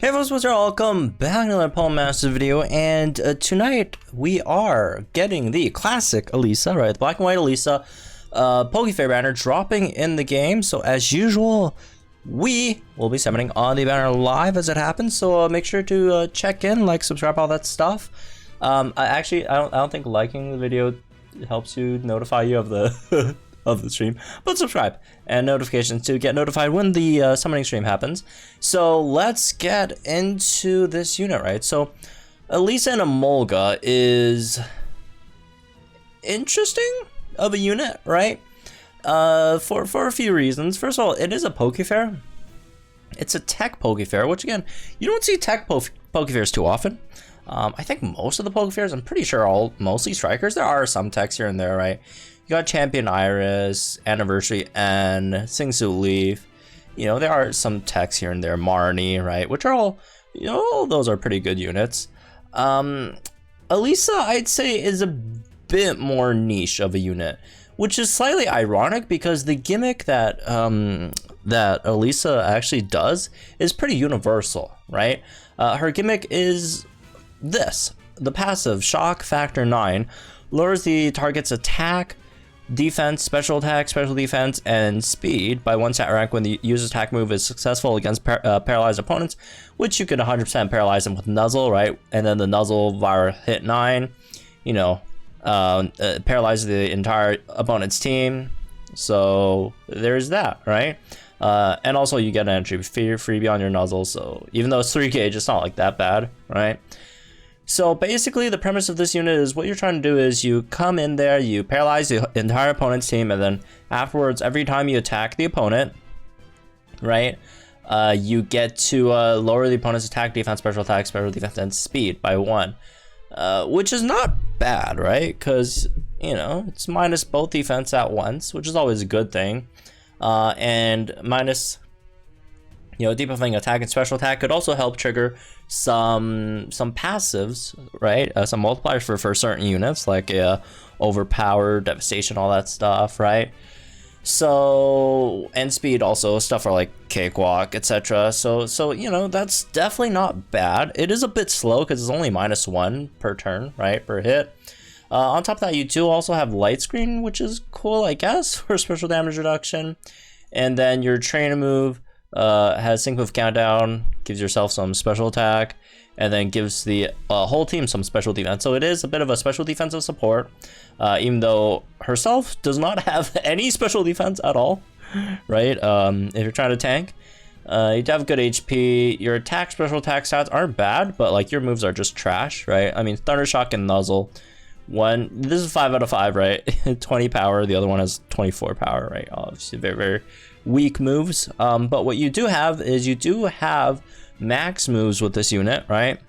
Hey folks, what's up? Welcome back to another Pokémon Masters video, and tonight we are getting the Classic Elesa, right? The black and white Elesa Pokefair banner dropping in the game. So as usual, we will be summoning on the banner live as it happens. So make sure to check in, like, subscribe, all that stuff. I don't think liking the video helps you notify you of the of the stream, but subscribe and notifications to get notified when the summoning stream happens. So let's get into this unit, right? So Elesa Emolga is interesting of a unit, right? For a few reasons. First of all, it is a Pokefair. It's a tech Pokefair, which again, you don't see tech Pokefairs too often. I think most of the Pokefairs, I'm pretty sure all mostly strikers. There are some techs here and there, right? You got Champion Iris, Anniversary N, Singsu Leaf. You know, there are some techs here and there, Marnie, right? Which are all, you know, all those are pretty good units. Elesa, I'd say, is a bit more niche of a unit, which is slightly ironic because the gimmick that that Elesa actually does is pretty universal, right? Her gimmick is this: the passive Shock Factor 9 lowers the target's attack, defense, special attack, special defense, and speed by 1 stat rank when the user's attack move is successful against paralyzed opponents, which you can 100% paralyze them with Nuzzle, right? And then the Nuzzle via hit 9, you know, paralyzes the entire opponent's team. So there's that, right? And also you get an entry freebie on your Nuzzle, so even though it's 3 gauge, it's not like that bad, right? So basically the premise of this unit is what you're trying to do is you come in there, you paralyze the entire opponent's team, and then afterwards, every time you attack the opponent, right, you get to lower the opponent's attack, defense, special defense, and speed by 1, which is not bad, right? Because, you know, it's minus both defense at once, which is always a good thing, and minus, you know, debuffing attack and special attack could also help trigger some passives, right? Some multipliers for certain units, like overpower, devastation, all that stuff, right? So, and speed also, stuff for like cakewalk, etc. So you know, that's definitely not bad. It is a bit slow because it's only -1 per turn, right, per hit. On top of that, you do also have light screen, which is cool, I guess, for special damage reduction. And then your trainer move has sync move countdown, gives yourself some special attack, and then gives the whole team some special defense. So it is a bit of a special defensive support, even though herself does not have any special defense at all, right? If you're trying to tank, you have good HP. Your attack, special attack stats aren't bad, but like your moves are just trash, right? I mean, Thunder Shock and Nuzzle, this is 5 out of 5, right? 20 power, the other one has 24 power, right? Obviously very, very weak moves, but what you do have is you do have max moves with this unit, right?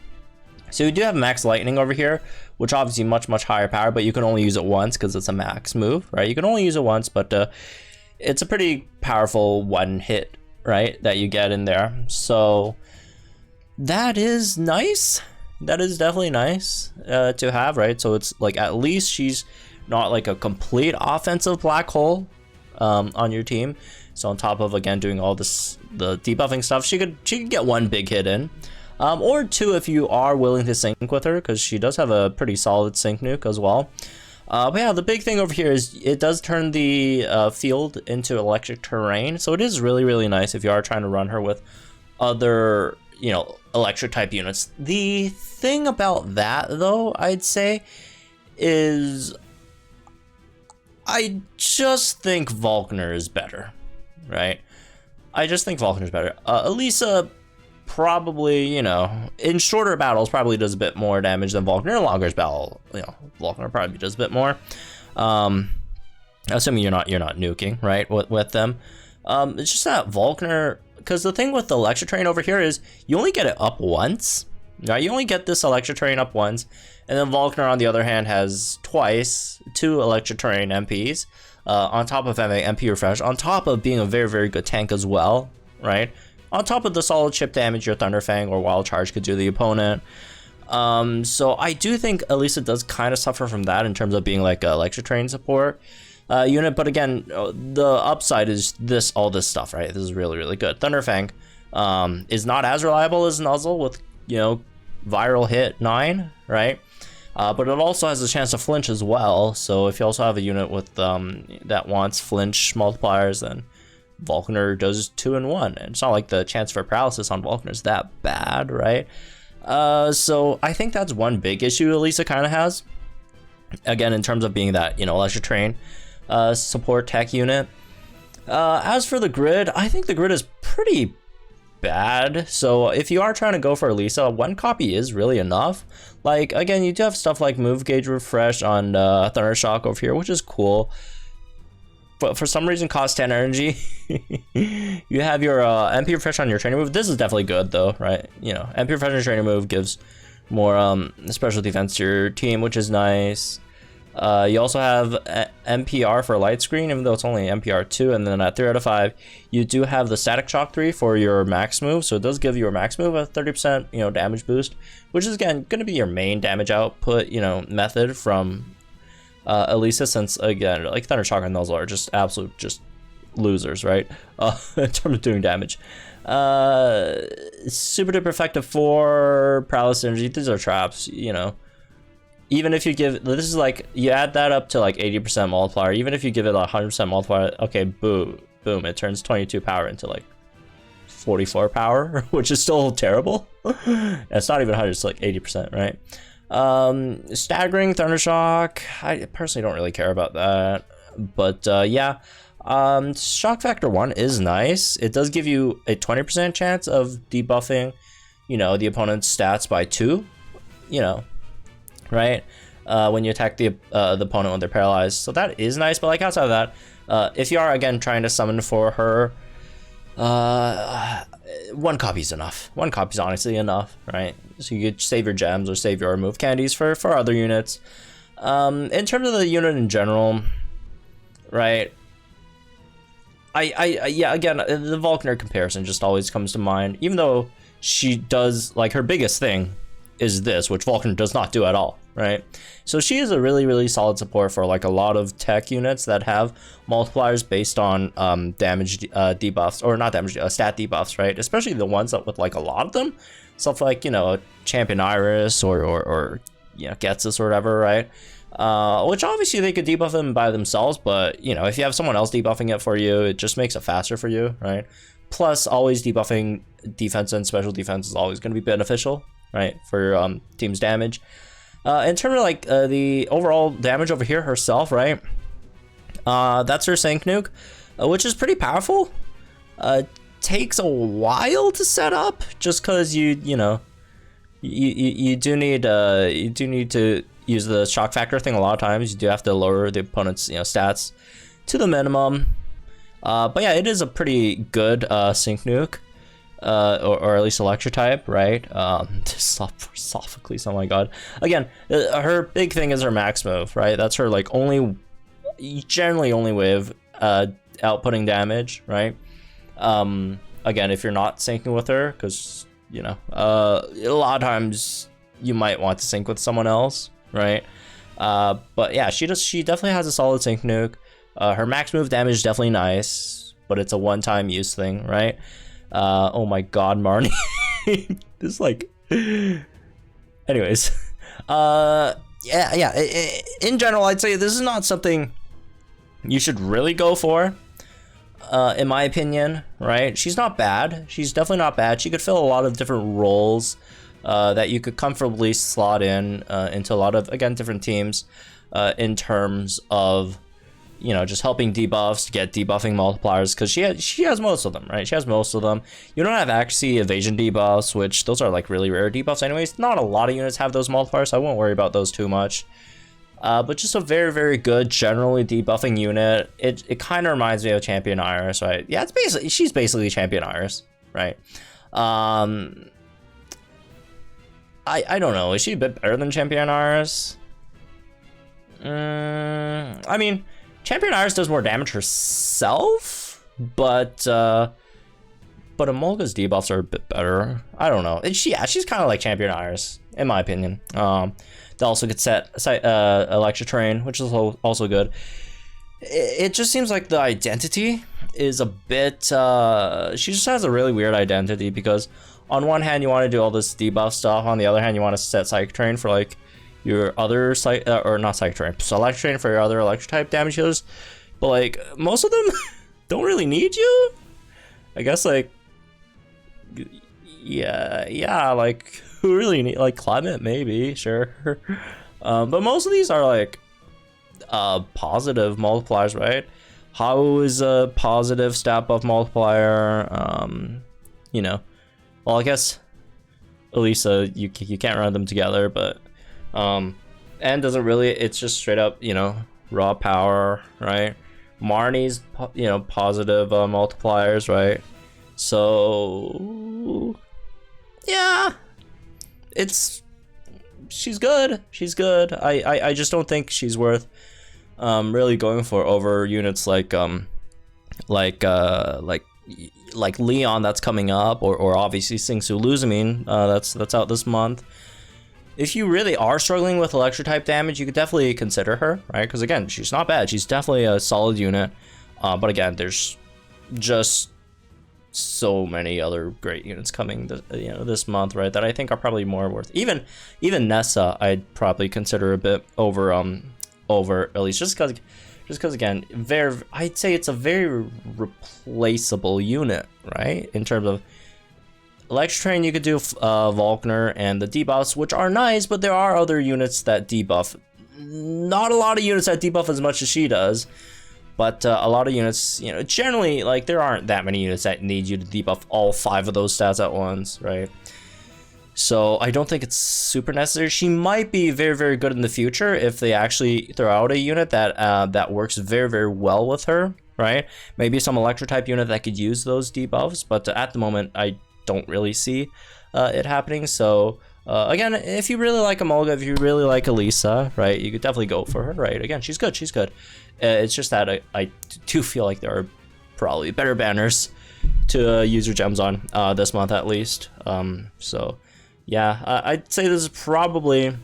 So you do have max lightning over here, which obviously much higher power, but you can only use it once because it's a max move, right? You can only use it once, but it's a pretty powerful one hit, right, that you get in there. So that is nice. That is definitely nice to have, right? So it's like, at least she's not like a complete offensive black hole on your team. So on top of, again, doing all this, the debuffing stuff, she could get 1 big hit in, or 2 if you are willing to sync with her, because she does have a pretty solid sync nuke as well. But yeah, the big thing over here is it does turn the field into electric terrain, so it is really nice if you are trying to run her with other, you know, electric type units. The thing about that, though, I'd say, is I just think Volkner is better. Right, I just think Volkner's better. Elesa probably, you know, in shorter battles probably does a bit more damage than Volkner. In longer battle, you know, Volkner probably does a bit more. Assuming you're not nuking, right, with them. It's just that Volkner, because the thing with the Electro Train over here is you only get it up once, right? You only get this Electro Train up once, and then Volkner on the other hand has 2 Electro Train MPs. On top of having MP refresh, on top of being a very good tank as well, right? On top of the solid chip damage your Thunderfang or Wild Charge could do to the opponent. So I do think Elesa does kind of suffer from that in terms of being like a Electro Train support unit. But again, the upside is all this stuff, right? This is really good. Thunderfang is not as reliable as Nuzzle with, you know, viral hit 9, right? But it also has a chance to flinch as well. So if you also have a unit with that wants flinch multipliers, then Volkner does 2 in 1. And it's not like the chance for paralysis on Volkner is that bad, right? So I think that's one big issue Elisa kind of has. Again, in terms of being that, you know, Electric Train support tech unit. As for the grid, I think the grid is pretty bad. So if you are trying to go for Elisa, 1 copy is really enough. Like, again, you do have stuff like Move Gauge Refresh on Thunder Shock over here, which is cool. But for some reason, cost 10 energy. You have your MP Refresh on your training move. This is definitely good, though, right? You know, MP Refresh on your training move gives more special defense to your team, which is nice. You also have MPR for Light Screen, even though it's only MPR 2, and then at 3 out of 5, you do have the Static Shock 3 for your max move, so it does give your max move a 30%, you know, damage boost, which is, again, going to be your main damage output, you know, method from Elisa, since, again, like Thunder Shock and Nuzzle are just absolute losers, right, in terms of doing damage. Super duper effective for Paralysis Energy. These are traps, you know. Even if you give, this is like, you add that up to like 80% multiplier, even if you give it a 100% multiplier, okay, boom, it turns 22 power into like 44 power, which is still terrible. It's not even 100, it's like 80%, right? Staggering Thundershock, I personally don't really care about that, but yeah. Shock Factor 1 is nice. It does give you a 20% chance of debuffing, you know, the opponent's stats by 2, you know, right? When you attack the opponent when they're paralyzed. So that is nice, but like outside of that, if you are, again, trying to summon for her, 1 copy is enough. 1 copy is honestly enough, right? So you could save your gems or save your move candies for other units. In terms of the unit in general, right? Yeah, again, the Volkner comparison just always comes to mind, even though she does, like, her biggest thing is this, which Volkner does not do at all, right? So she is a really, really solid support for, like, a lot of tech units that have multipliers based on damage debuffs, or not damage, stat debuffs, right? Especially the ones that with, like, a lot of them, stuff like, you know, Champion Iris or you know, Getsus or whatever, right? Which obviously they could debuff them by themselves, but, you know, if you have someone else debuffing it for you, it just makes it faster for you, right? Plus, always debuffing defense and special defense is always going to be beneficial, right, for your team's damage. In terms of, like, the overall damage over here herself, right, that's her Sync Nuke, which is pretty powerful. Takes a while to set up, just because you know, you do need to use the shock factor thing a lot of times. You do have to lower the opponent's, you know, stats to the minimum. But yeah, it is a pretty good Sync Nuke, or at least Electric type, right? Sophocles, oh my god. Again, her big thing is her max move, right? That's her, like, generally only way of outputting damage, right? Again, if you're not syncing with her, because, you know, a lot of times you might want to sync with someone else, right? But yeah, she definitely has a solid Sync Nuke. Her max move damage is definitely nice, but it's a one-time use thing, right? Oh my god, Marnie. This, like, anyways, yeah, in general, I'd say this is not something you should really go for, in my opinion, right? She's not bad. She's definitely not bad. She could fill a lot of different roles that you could comfortably slot in into a lot of, again, different teams, in terms of, you know, just helping debuffs to get debuffing multipliers, because she has most of them, right? She has most of them. You don't have accuracy, evasion debuffs, which those are, like, really rare debuffs anyways. Not a lot of units have those multipliers, so I won't worry about those too much. But just a very, very good generally debuffing unit. It kind of reminds me of Champion Iris, right? Yeah, she's basically Champion Iris, right? I don't know. Is she a bit better than Champion Iris? I mean, Champion Iris does more damage herself, but Emolga's debuffs are a bit better. I don't know. She's kind of like Champion Iris, in my opinion. They also could set Electric Train, which is also good. It just seems like the identity is a bit, she just has a really weird identity, because on one hand you want to do all this debuff stuff, on the other hand you want to set Psychic Terrain for like your other or not Psychic Terrain, Select Terrain for your other electric type damage healers, but like most of them don't really need you. I guess like, yeah, like who really need, like Climate maybe, sure. But most of these are like positive multipliers, right? How is a positive stat buff multiplier? You know, well, I guess Elisa, you can't run them together, but and doesn't really, it's just straight up, you know, raw power, right? Marnie's, you know, positive multipliers, right? So yeah, she's good. I just don't think she's worth really going for over units like Leon that's coming up, or obviously Singsu Luzamine that's out this month. If you really are struggling with electric type damage, you could definitely consider her, right? Because again, she's not bad. She's definitely a solid unit. But again, there's just so many other great units coming, this month, right? That I think are probably more worth. Even Nessa, I'd probably consider a bit over at least just because again, I'd say it's a very replaceable unit, right? In terms of Electric Train, you could do Volkner and the debuffs, which are nice, but there are other units that debuff. Not a lot of units that debuff as much as she does, but a lot of units, you know, generally, like, there aren't that many units that need you to debuff all 5 of those stats at once, right? So I don't think it's super necessary. She might be very, very good in the future if they actually throw out a unit that works very, very well with her, right? Maybe some electric type unit that could use those debuffs, but at the moment, I don't really see it happening. So again, if you really like Emolga, if you really like Elisa, right, you could definitely go for her, right? Again, she's good. It's just that I do feel like there are probably better banners to use your gems on this month at least. So yeah, I'd say this is probably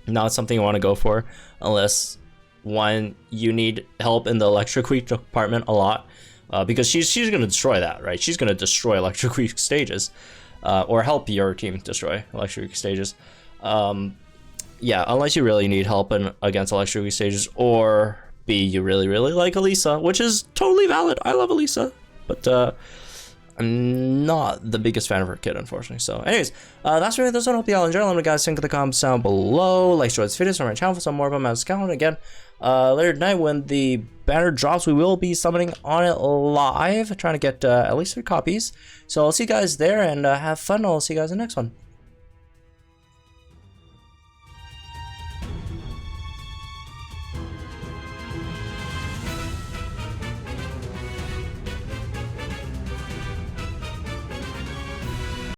not something you want to go for unless, one, you need help in the electric weak department a lot. Because she's going to destroy that, right? She's going to destroy electric weak stages, or help your team destroy electric weak stages. Yeah, unless you really need help against electric weak stages, or B, you really, really like Elisa, which is totally valid. I love Elisa, but I'm not the biggest fan of her kid, unfortunately. So anyways, that's really this one. I hope you all enjoyed. Let me guys think in the comments down below. Like, share this video on my channel for some more of them as count. Again, later tonight when the banner drops, we will be summoning on it live, trying to get at least 3 copies. So I'll see you guys there, and have fun. I'll see you guys in the next one.